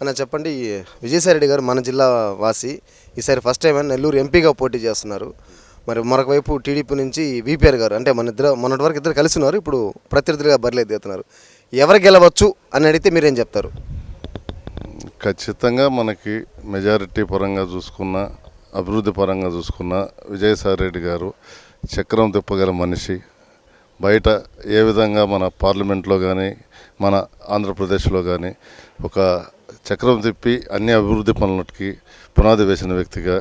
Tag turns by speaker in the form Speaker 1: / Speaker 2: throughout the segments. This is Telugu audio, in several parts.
Speaker 1: అన్న చెప్పండి, విజయసాయి రెడ్డి గారు మన జిల్లా వాసి, ఈసారి ఫస్ట్ టైం నెల్లూరు ఎంపీగా పోటీ చేస్తున్నారు. మరి మరొక వైపు టీడీపీ నుంచి విపిఆర్ గారు, అంటే మొన్నటి వరకు ఇద్దరు కలిసి ఉన్నారు, ఇప్పుడు ప్రత్యర్థులుగా బరిలోకి దిగుతున్నారు. ఎవరు గెలవచ్చు అని అడిగితే మీరేం చెప్తారు?
Speaker 2: ఖచ్చితంగా మనకి మెజారిటీ పరంగా చూసుకున్న, అభివృద్ధి పరంగా చూసుకున్న విజయసాయి రెడ్డి గారు చక్రం తిప్పగల మనిషి. బయట ఏ విధంగా మన పార్లమెంట్లో కానీ మన ఆంధ్రప్రదేశ్లో కానీ ఒక చక్రం తిప్పి అన్ని అభివృద్ధి పనులకి పునాది వేసిన వ్యక్తిగా,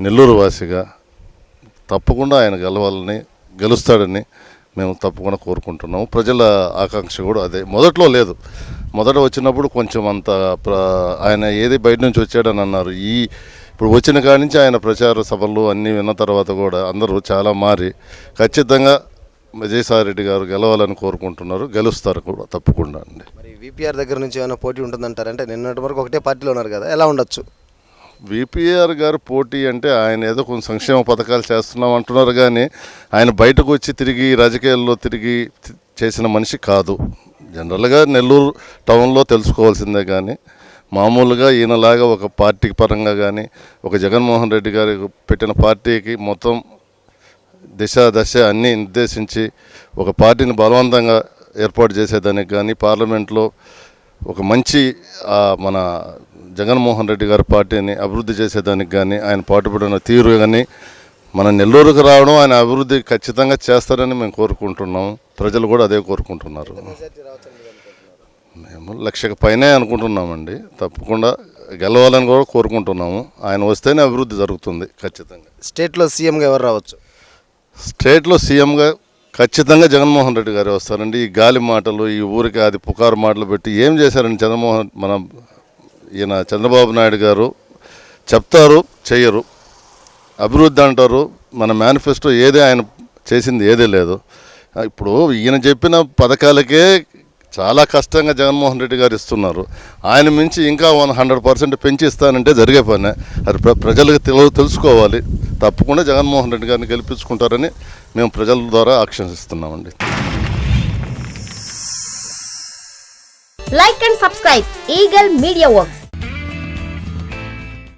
Speaker 2: నెల్లూరు వాసిగా తప్పకుండా ఆయన గెలుస్తాడని మేము తప్పకుండా కోరుకుంటున్నాము. ప్రజల ఆకాంక్ష కూడా అదే. మొదట్లో లేదు, మొదట వచ్చినప్పుడు కొంచెం అంత ఆయన ఏది బయట నుంచి వచ్చాడని అన్నారు. ఇప్పుడు వచ్చిన కాడి నుంచి ఆయన ప్రచార సభలు అన్నీ విన్న తర్వాత కూడా అందరూ చాలా మారి ఖచ్చితంగా విజయసాయి రెడ్డి గారు గెలవాలని కోరుకుంటున్నారు. గెలుస్తారు కూడా తప్పకుండా అండి.
Speaker 1: మరి విపిఆర్ దగ్గర నుంచి ఏమైనా పోటీ ఉంటుందంటారంటే నిన్నటి వరకు ఒకటే పార్టీలో ఉన్నారు కదా, ఎలా ఉండొచ్చు?
Speaker 2: విపిఆర్ గారు పోటీ అంటే ఆయన ఏదో కొంచెం సంక్షేమ పథకాలు చేస్తున్నాం అంటున్నారు, కానీ ఆయన బయటకు వచ్చి తిరిగి రాజకీయాల్లో తిరిగి చేసిన మనిషి కాదు. జనరల్గా నెల్లూరు టౌన్లో తెలుసుకోవాల్సిందే, కానీ మామూలుగా ఈయనలాగా ఒక పార్టీ పరంగా కానీ ఒక జగన్మోహన్ రెడ్డి గారు పెట్టిన పార్టీకి మొత్తం దశ అన్నీ నిర్దేశించి ఒక పార్టీని బలవంతంగా ఏర్పాటు చేసేదానికి కానీ పార్లమెంట్లో ఒక మంచి మన జగన్మోహన్ రెడ్డి గారి పార్టీని అభివృద్ధి చేసేదానికి కానీ ఆయన పాటుపడిన తీరు కానీ మన నెల్లూరుకు రావడం, ఆయన అభివృద్ధి ఖచ్చితంగా చేస్తారని మేము కోరుకుంటున్నాము. ప్రజలు కూడా అదే కోరుకుంటున్నారు. మేము 1,00,000 పైనే అనుకుంటున్నామండి. తప్పకుండా గెలవాలని కూడా కోరుకుంటున్నాము. ఆయన వస్తేనే అభివృద్ధి జరుగుతుంది ఖచ్చితంగా.
Speaker 1: స్టేట్లో సీఎంగా ఎవరు రావచ్చు?
Speaker 2: స్టేట్లో సీఎంగా ఖచ్చితంగా జగన్మోహన్ రెడ్డి గారు వస్తారండి. ఈ గాలి మాటలు, ఈ ఊరికి అది పుకారు మాటలు పెట్టి ఏం చేశారండి ఈయన చంద్రబాబు నాయుడు గారు చెప్తారు, చెయ్యరు. అభివృద్ధి అంటారు, మన మేనిఫెస్టో ఏదే ఆయన చేసింది ఏదే లేదు. ఇప్పుడు ఈయన చెప్పిన పథకాలకే చాలా కష్టంగా జగన్మోహన్ రెడ్డి గారు ఇస్తున్నారు. ఆయన మించి ఇంకా 100% పెంచి ఇస్తానంటే జరిగే పని. అది ప్రజలకు తెలుసుకోవాలి. తప్పకుండా జగన్మోహన్ రెడ్డి గారిని గెలిపించుకుంటారని మేము ప్రజల ద్వారా ఆకాంక్షిస్తున్నామండి.
Speaker 3: Like and subscribe Eagle Media Works.